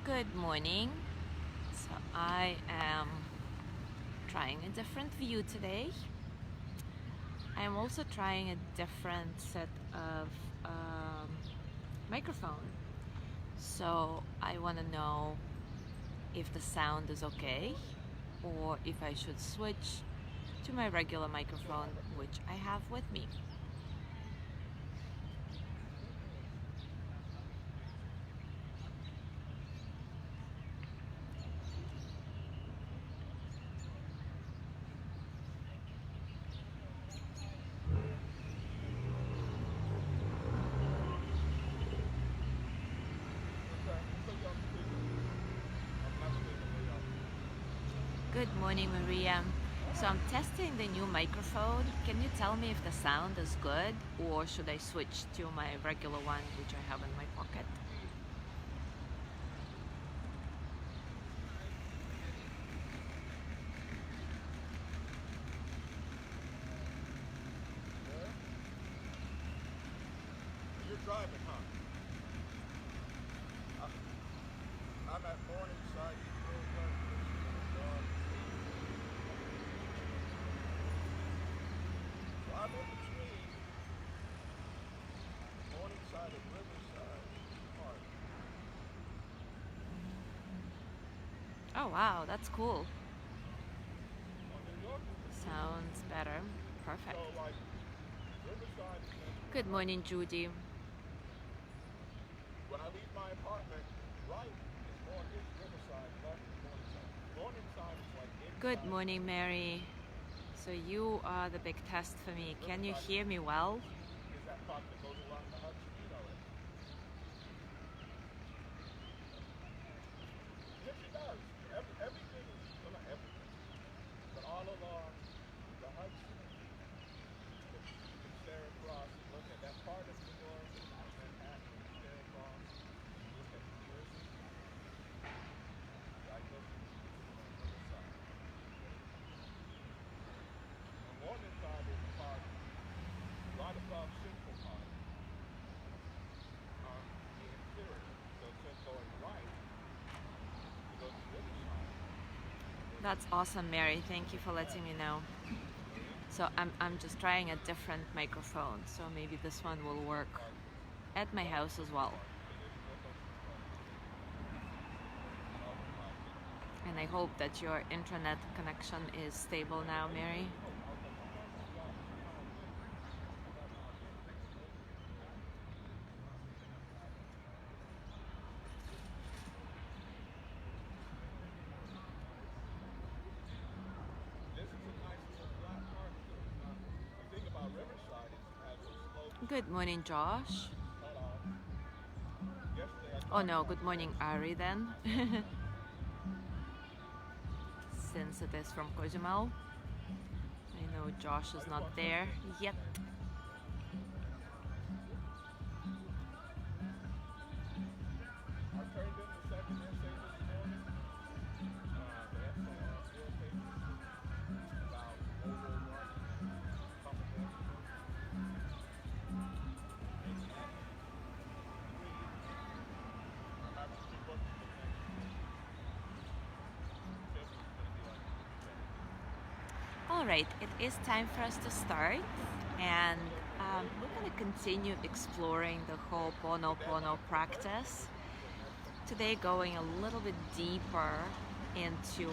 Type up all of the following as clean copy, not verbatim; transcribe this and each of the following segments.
Good morning. So I am trying a different view today. I am also trying a different set of microphone. So I want to know if the sound is okay or if I should switch to my regular microphone, which I have with me. Good morning, Maria. So I'm testing the new microphone. Can you tell me if the sound is good or should I switch to my regular one, which I have in my pocket? You're driving, huh? I'm at Morningside. So I'm in between Morningside and Riverside Park. Oh wow, that's cool. On New York, Sounds better. Perfect. so like Riverside is next to Good morning, Judy. when I leave my apartment, right is Riverside, left is Morningside. Morningside is like inside. Good morning, Mary. So you are the big test for me. Can you hear me well? Is that park that goes along the Hudson? You know it. Yes, it does. Everything is, well, not everything, but all along the Hudson, you can stare across and look at that part of New York, Manhattan, and stare across, look at New Jersey. I go to the other side. The northern side is the park right above Central Park, the interior. So instead of going right, you go to the other side. That's awesome, Mary. Thank you for letting me know. So I'm just trying a different microphone. So maybe this one will work at my house as well. And I hope that your internet connection is stable now, Mary. This is a nice little flat park. The thing about Riverside is it has those slopes. Good morning, Josh. Hold on. Yesterday I Oh no, good morning, Ari then. Since it is from Cozumel. I know Josh is not there yet. turned in the second essay this morning. The essay on real paper about overrunning comprehension. I'm having to be working for the next test is going to be like All right, it is time for us to start, and we're going to continue exploring the Ho'oponopono practice. Today, going a little bit deeper into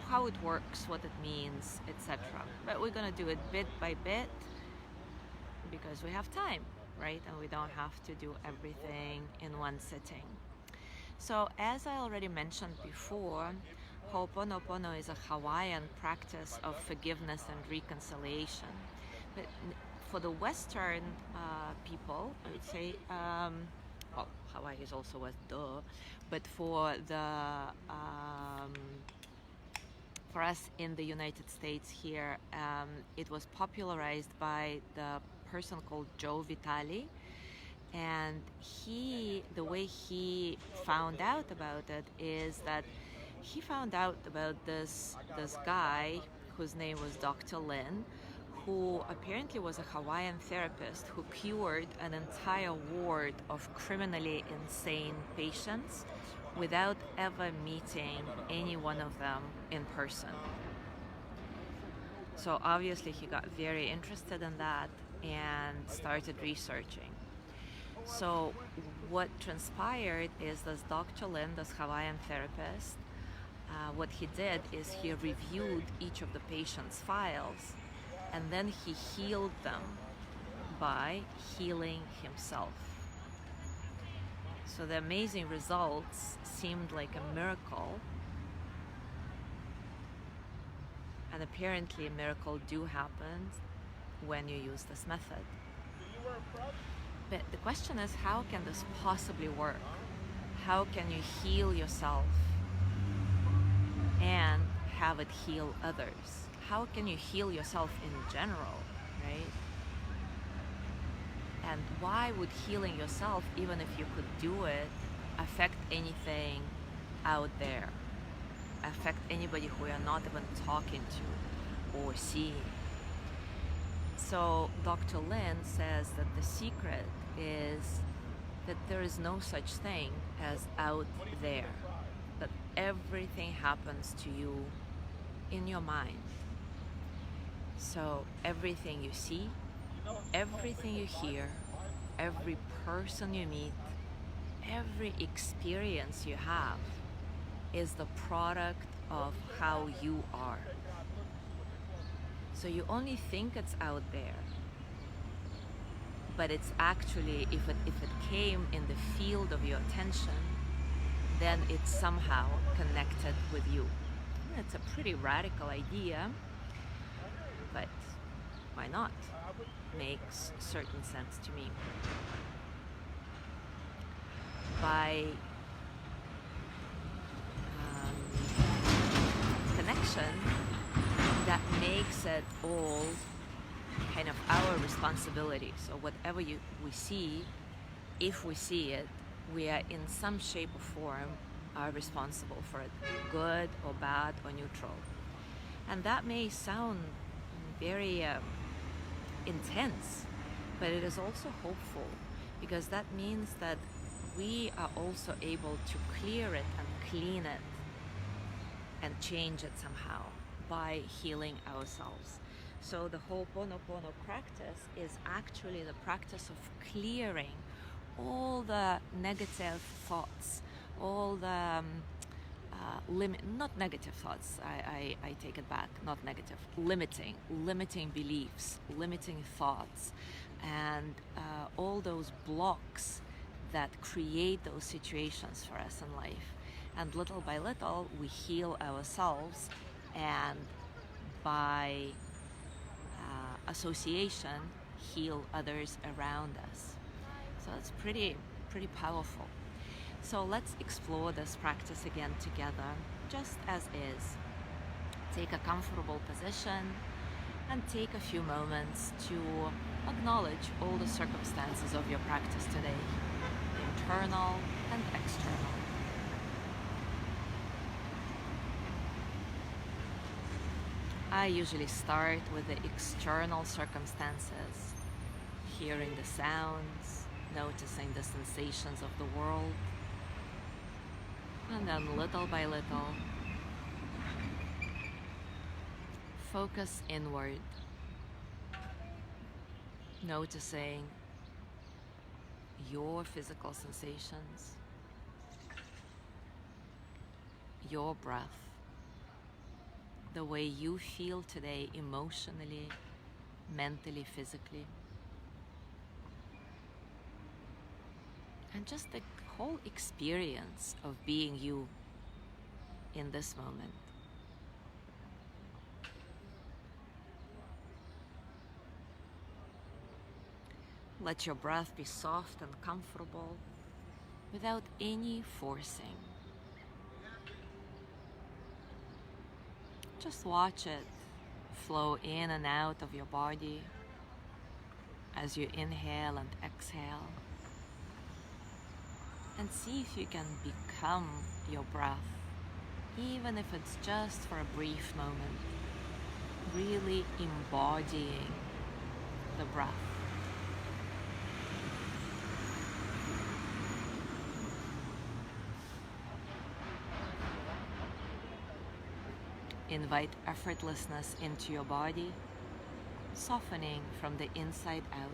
how it works, what it means, etc. But we're going to do it bit by bit because we have time, right? And we don't have to do everything in one sitting. So, as I already mentioned before, Ho'oponopono is a Hawaiian practice of forgiveness and reconciliation. But for the Western people, I would say, well, Hawaii is also West, duh. But for the for us in the United States here, it was popularized by the person called Joe Vitale. And the way he found out about it is that he found out about this guy whose name was Dr. Lin, who apparently was a Hawaiian therapist who cured an entire ward of criminally insane patients without ever meeting any one of them in person. So obviously he got very interested in that and started researching. So what transpired is this Dr. Lin, this Hawaiian therapist, what he did is he reviewed each of the patient's files and then he healed them by healing himself. So the amazing results seemed like a miracle, and apparently a miracle do happen when you use this method. But the question is, how can this possibly work? How can you heal yourself and have it heal others? How can you heal yourself in general, right? And why would healing yourself, even if you could do it, affect anything out there? Affect anybody who you're not even talking to or seeing? So Dr. Lin says that the secret is that there is no such thing as out there, that everything happens to you in your mind. So everything you see, everything you hear, every person you meet, every experience you have is the product of how you are. So you only think it's out there, but it's actually, if it came in the field of your attention, then it's somehow connected with you. It's a pretty radical idea, but why not? Makes certain sense to me. By connection, that makes it all kind of our responsibility. So whatever we see, if we see it, we are in some shape or form are responsible for it, good or bad or neutral. And that may sound very intense, but it is also hopeful, because that means that we are also able to clear it and clean it and change it somehow by healing ourselves. So the Ho'oponopono practice is actually the practice of clearing all the negative thoughts, all the not negative thoughts, I take it back, not negative, limiting beliefs, limiting thoughts, and all those blocks that create those situations for us in life. And little by little, we heal ourselves, and by association, heal others around us. So it's pretty powerful. So let's explore this practice again together, just as is. Take a comfortable position and take a few moments to acknowledge all the circumstances of your practice today, internal and external. I usually start with the external circumstances, hearing the sounds, noticing the sensations of the world, and then little by little, focus inward, noticing your physical sensations, your breath, the way you feel today emotionally, mentally, physically. And just the whole experience of being you in this moment. Let your breath be soft and comfortable without any forcing. Just watch it flow in and out of your body as you inhale and exhale. And see if you can become your breath, even if it's just for a brief moment. really embodying the breath. Invite effortlessness into your body, softening from the inside out.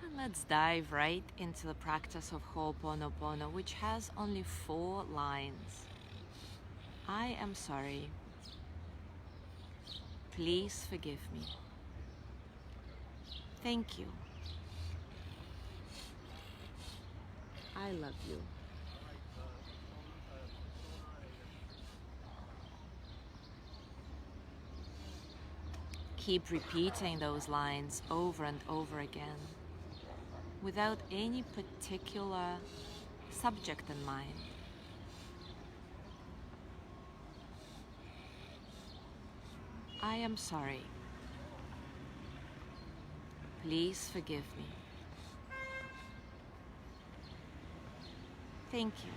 And let's dive right into the practice of Ho'oponopono, which has only 4 lines. I am sorry. Please forgive me. Thank you. I love you. Keep repeating those lines over and over again without any particular subject in mind. I am sorry. Please forgive me. Thank you.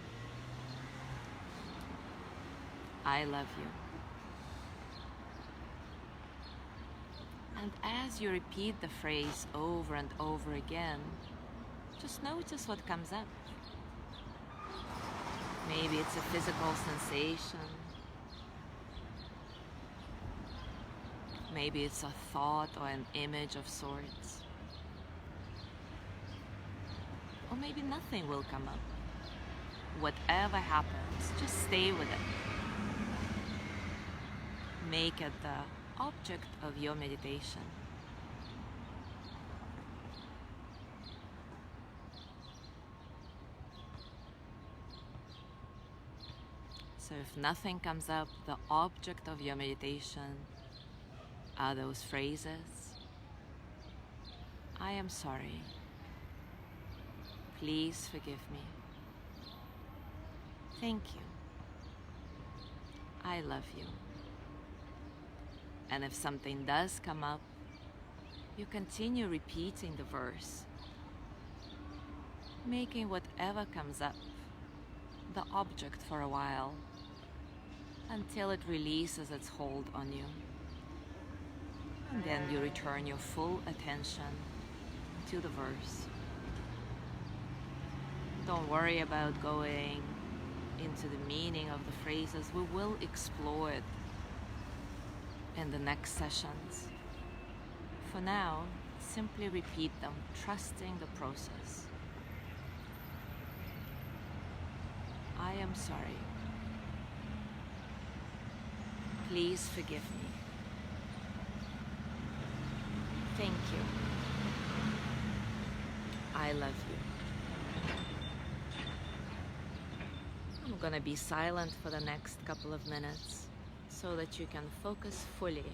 I love you. And as you repeat the phrase over and over again, just notice what comes up. Maybe it's a physical sensation. Maybe it's a thought or an image of sorts. Or maybe nothing will come up. Whatever happens, just stay with it. Make it the object of your meditation. So if nothing comes up, the object of your meditation are those phrases. I am sorry. Please forgive me. Thank you. I love you. And if something does come up, you continue repeating the verse, making whatever comes up the object for a while until it releases its hold on you. And then you return your full attention to the verse. Don't worry about going into the meaning of the phrases. We will explore it in the next sessions. For now, simply repeat them, trusting the process. I am sorry. Please forgive me. Thank you. I love you. I'm gonna be silent for the next couple of minutes so that you can focus fully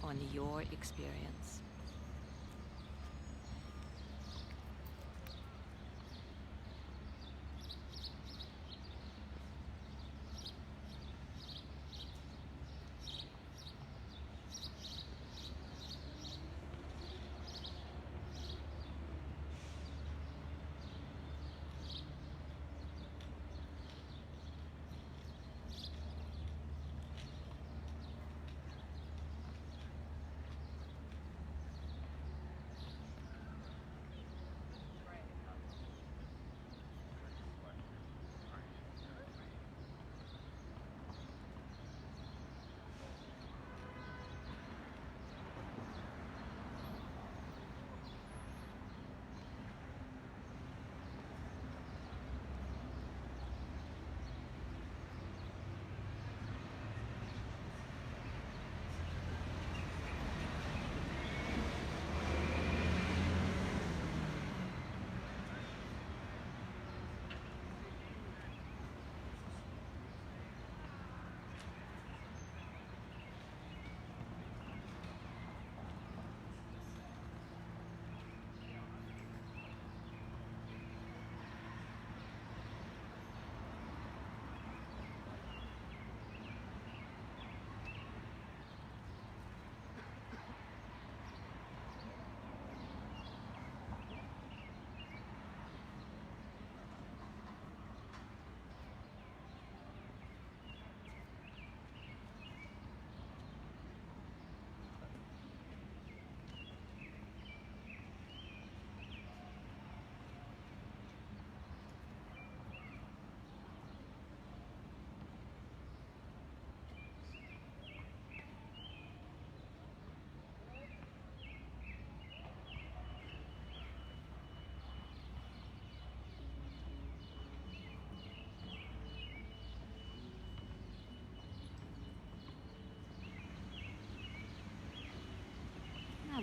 on your experience.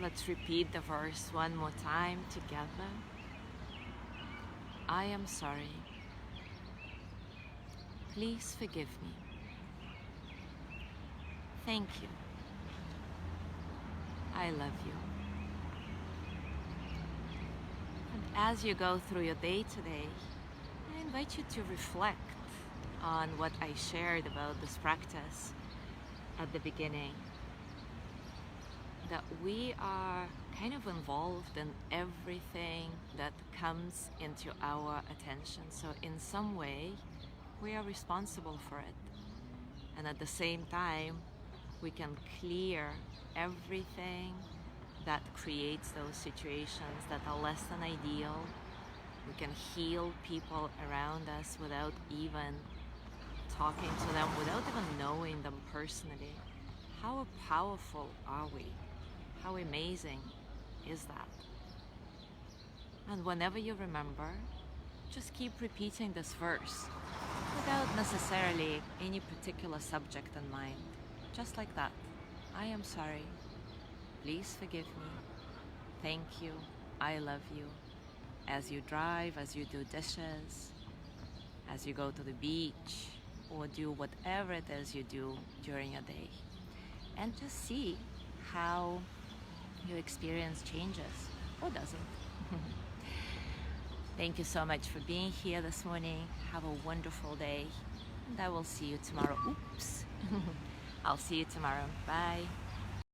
Let's repeat the verse one more time together. I am sorry. Please forgive me. Thank you. I love you. And as you go through your day today, I invite you to reflect on what I shared about this practice at the beginning. That we are kind of involved in everything that comes into our attention. So in some way, we are responsible for it. And at the same time, we can clear everything that creates those situations that are less than ideal. We can heal people around us without even talking to them, without even knowing them personally. How powerful are we? How amazing is that? And whenever you remember, just keep repeating this verse without necessarily any particular subject in mind. Just like that. I am sorry. Please forgive me. Thank you. I love you. As you drive, as you do dishes, as you go to the beach, or do whatever it is you do during your day. And just see how your experience changes or doesn't. Thank you so much for being here this morning. Have a wonderful day. And I will see you tomorrow. Oops. I'll see you tomorrow. Bye.